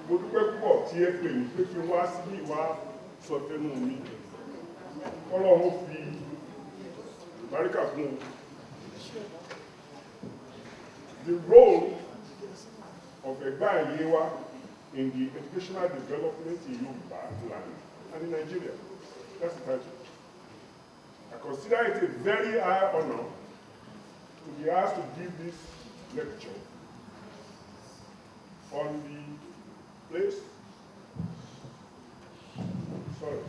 mo dúpẹ́ púpọ̀ tí ẹ pè mí pé kí n wá síbí wá sọ tẹnu mi Ọlọ́run fi ìbáríkà fún un. The role of Egba-Yewa in the educational development in Yoruba land and in Nigeria. That's the title. I consider it a very high honor to be asked to give this lecture on the place. Sorry.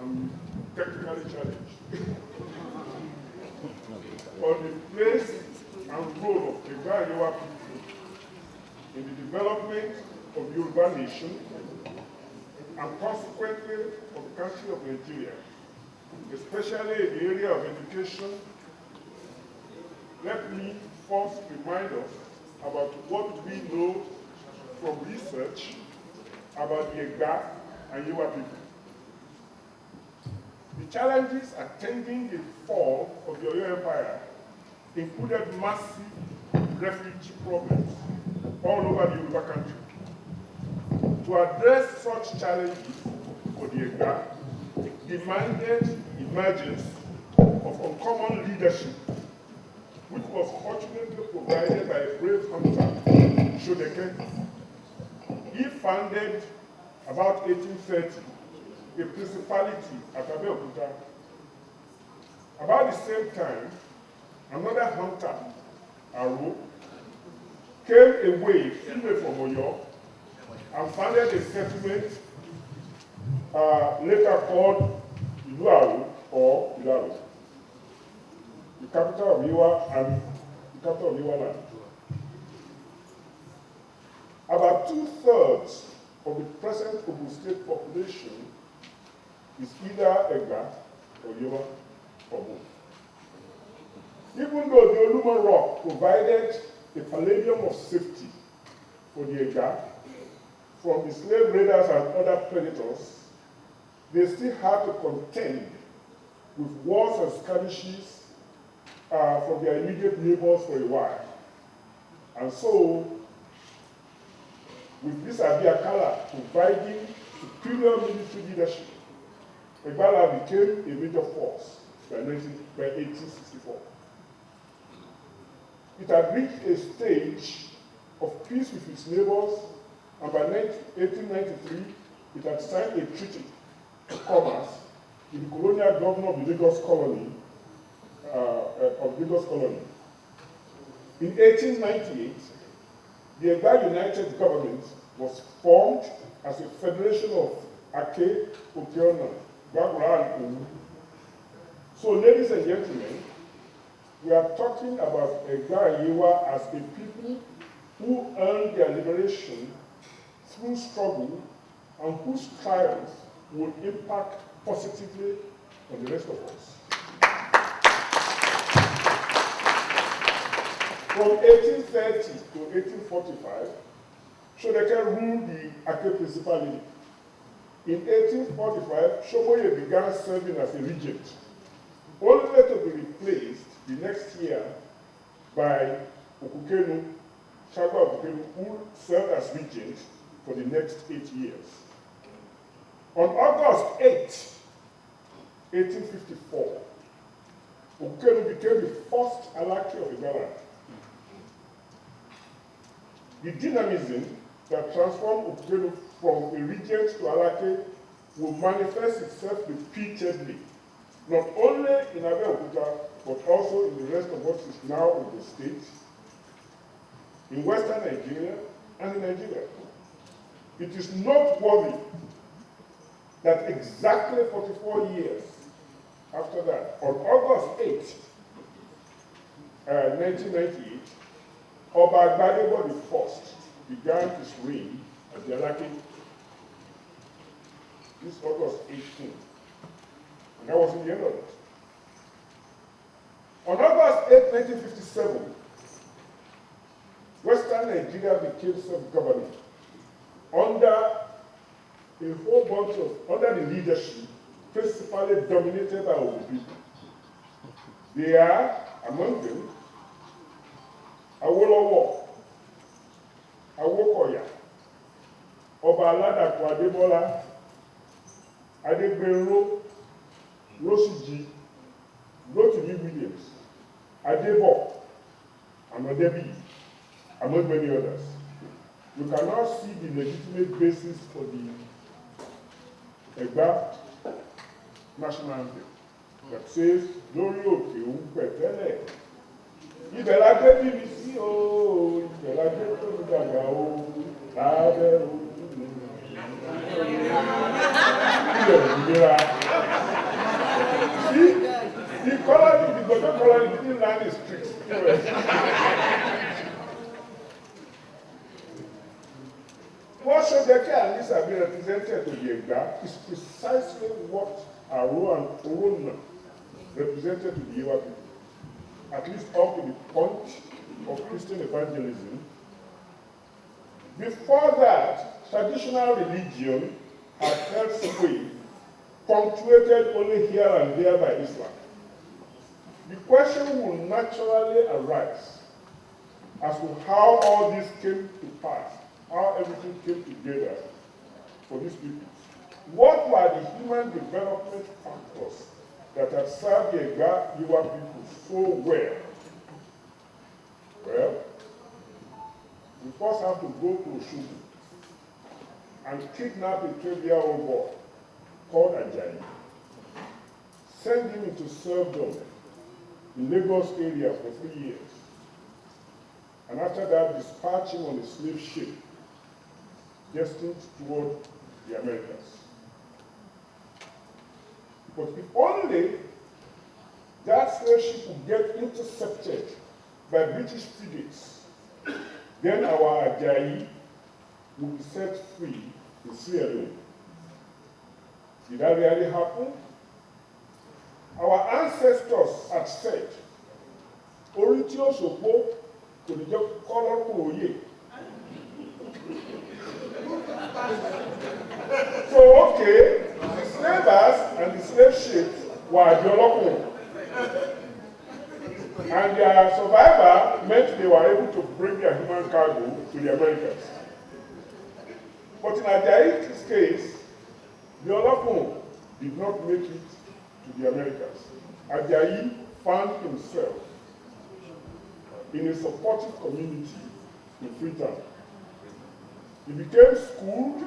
I'm technically challenged. On the place and role of Egba-Yewa people in the development of the Yoruba nation and consequently of the country of Nigeria, especially in the area of education. Let me first remind us about what we know from research about the Egba-Yewa people. The challenges attending the fall of the Oyo Empire included massive refugee problems all over the Yoruba country. To address such challenges for the Egba demanded emergence of uncommon leadership, which was fortunately provided by a brave hunter, Shodeke. He founded, about 1830, a principality at Abeokuta. About the same time, another hunter, Aro, came away from Oyo and founded a settlement later called Iluaro or Ilaro, the capital of Yewa and the capital of Yewa land. About 2/3 of the present Ogun State population is either Egba or Yewa or both. Even though the Olumo Rock provided a palladium of safety for the Egba from the slave raiders and other predators, they still had to contend with wars and skirmishes from their immediate neighbors for a while. And so, with this Abiakala providing superior military leadership, Egba became a major force by 1864. It had reached a stage of peace with its neighbors, and by 1893, it had signed a treaty of commerce with the colonial governor of the Lagos colony. In 1898, the Egba United Government was formed as a federation of Ake, Okeona, Gbagura, and Owu. So, ladies and gentlemen, we are talking about Egba-Yewa as a people who earned their liberation through struggle and whose triumph will impact positively on the rest of us. From 1830 to 1845, Shodeke ruled the Ake Principality. In 1845, Shoboye began serving as a regent, only to be replaced the next year by Okukenu, Shagba Okukenu, who served as regent for the next 8 years. On August 8, 1854, Okukenu became the first Alaki of Igala. The dynamism that transformed Okukenu from a regent to Alaki will manifest itself repeatedly, not only in Abeokuta, but also in the rest of what is now Ogun State, in Western Nigeria, and in Nigeria. It is noteworthy that exactly 44 years after that, on August 8, 1998, Oba Egba-Yewa I began his reign as the Alaki. This August 18, and that wasn't the end of it. On August 8, 1957, Western Nigeria became self-governing under a whole bunch of, under the leadership principally dominated by Ogun people. They are, among them, Awolowo, Owókọ̀yà, Ọba Aládàpọ̀ Adébọ́lá, Adégbénró, Rósìjì, Rotimi Williams, Adébọ̀, and Odebi, among many others. You can now see the legitimate basis for the Egba national anthem that says, "Lórí òkè òun pẹ̀tẹ́lẹ̀, ibẹ̀ la gbé bí mi sí o, ibẹ̀ la gbé tó mi dàgbà o, lábẹ́ o." See, the colony, the Gojo colony didn't learn his tricks. What Sojeke and Lisa be represented to the Egba is precisely what Aro and Orona represented to the Yewa people, at least up to the point of Christian evangelism. Before that, traditional religion had held sway, punctuated only here and there by Islam. The question will naturally arise as to how all this came to pass, how everything came together for these people. What were the human development factors that had served the Egba-Yewa people so well? Well, we first have to go to Oshubu and kidnap a 12-year-old boy called Ajayi, send him into serfdom in Lagos area for 3 years, and after that dispatch him on a slave ship destined toward the Americas. But if only that slave ship would get intercepted by British frigates, then our Ajayi would be set free in Sierra Leone. Did that really happen? Our ancestors had said, "Orí tí ó ṣòpó kò ní jẹ́ kọ́lọ́rùn òye." So, okay, the slavers and the slave ships were Jolokun. And their survivor meant they were able to bring their human cargo to the Americans. But in Ajayi's case, the Olokun did not make it to the Americas. Ajayi found himself in a supportive community in Freetown. He became schooled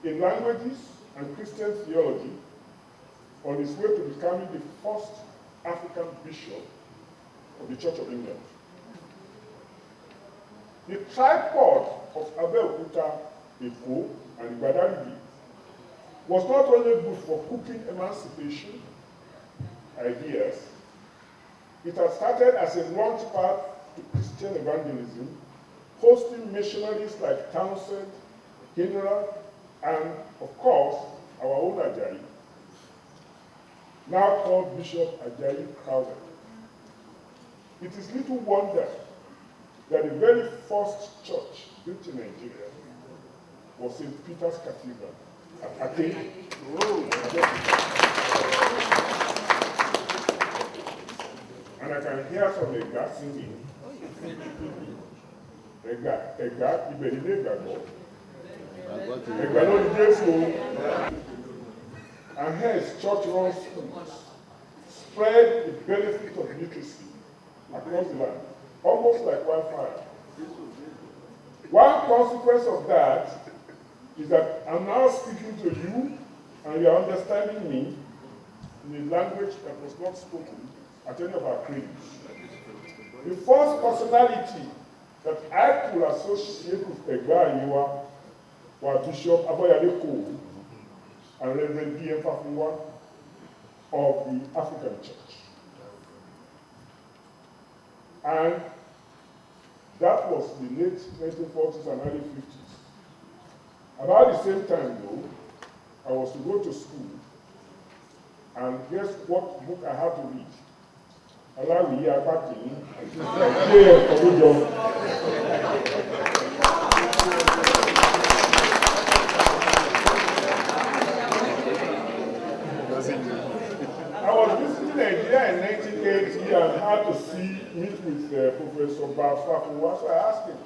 in languages and Christian theology on his way to becoming the first African bishop of the Church of England. The tripod of Abeokuta, Eko, and Ibadan was not only good for cooking emancipation ideas, it had started as a launch pad to Christian evangelism, hosting missionaries like Townsend, Hindra, and of course, our own Ajayi, now called Bishop Ajayi Crowther. It is little wonder that the very first church built in Nigeria was St. Peter's Cathedral at Ake. And I can hear some Egba singing. Egba, Ibedile Egba, Egba no Jesu. And hence, church-run schools spread the benefit of literacy across the land, almost like wildfire. One consequence of that is that I'm now speaking to you and you are understanding me in a language that was not spoken at any of our creeds. The first personality that I could associate with Egba-Yewa were Bishop Aboyade Cole and Reverend D.M. Fafunwa of the African Church. And that was the late 1940s and early 50s. About the same time, though, I was to go to school, and guess what book I had to read? Alawiye Apakini, J.F. Ogujo. I was visiting Nigeria in 1980 and had to meet with Professor Bafakuwa, so I asked him,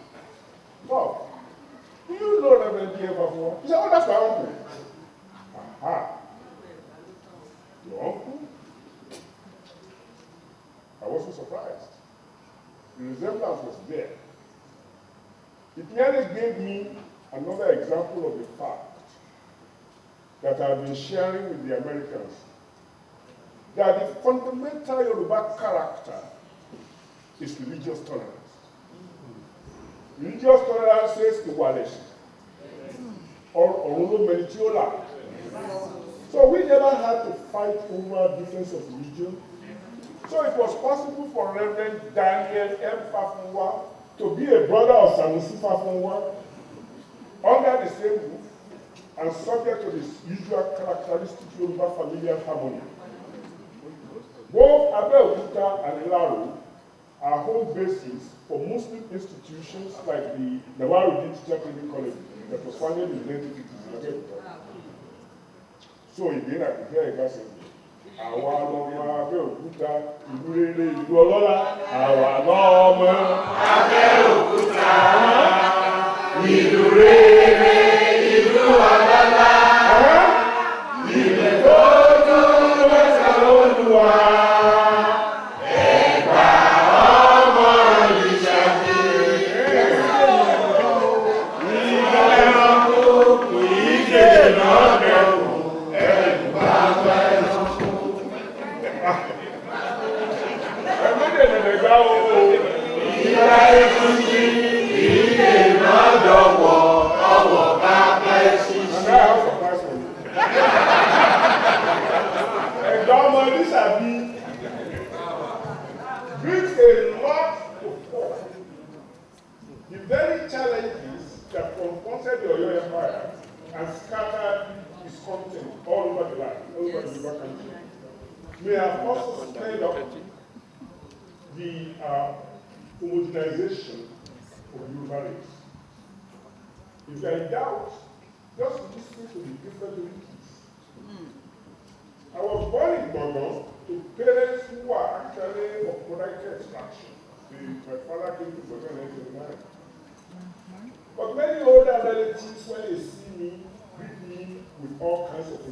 "Bob, Reverend D.F. Afua? He said, oh, that's my uncle. Aha. Your uncle? I wasn't surprised. The resemblance was there. It nearly gave me another example of the fact that I've been sharing with the Americans, that the fundamental Yoruba character is religious tolerance. Religious tolerance says equality, or menitiola. So we never had to fight over difference of religion. So it was possible for Reverend Daniel M. Fafunwa to be a brother of Sanusi Fafunwa under the same roof and subject to the usual characteristic Yoruba familial harmony. Both Abeokuta and Ilaro are home bases for Muslim institutions like the Nawaruddin Teacher Training College that was founded in the 1950s. So again, I could hear Egba saying, àwa lọmọ Abẹ́òkúta ìlú rere ìlú ọlọ́lá. Àwa lọmọ Abẹ́òkúta ìlú rere ìlú ọlọ́lá. Ìlú tó dún lẹ́sẹ̀ Olúwa. Ẹ̀gbá ọmọ Ìṣàbí. Ìgbà ẹranko kò yí kéèyàn ọ̀dẹ̀kùn. Brings a lot to forth. The very challenges that confronted the Oyo Empire and scattered its content all over the land, all over the Yoruba country, may have also stirred up the homogenization of the Yoruba race. If you are in doubt, just listen to the different religions. I was born in Bono to parents who are actually of Kodake extraction. My father came to Bono in 1999. But many older relatives, when they see me, greet me with all kinds of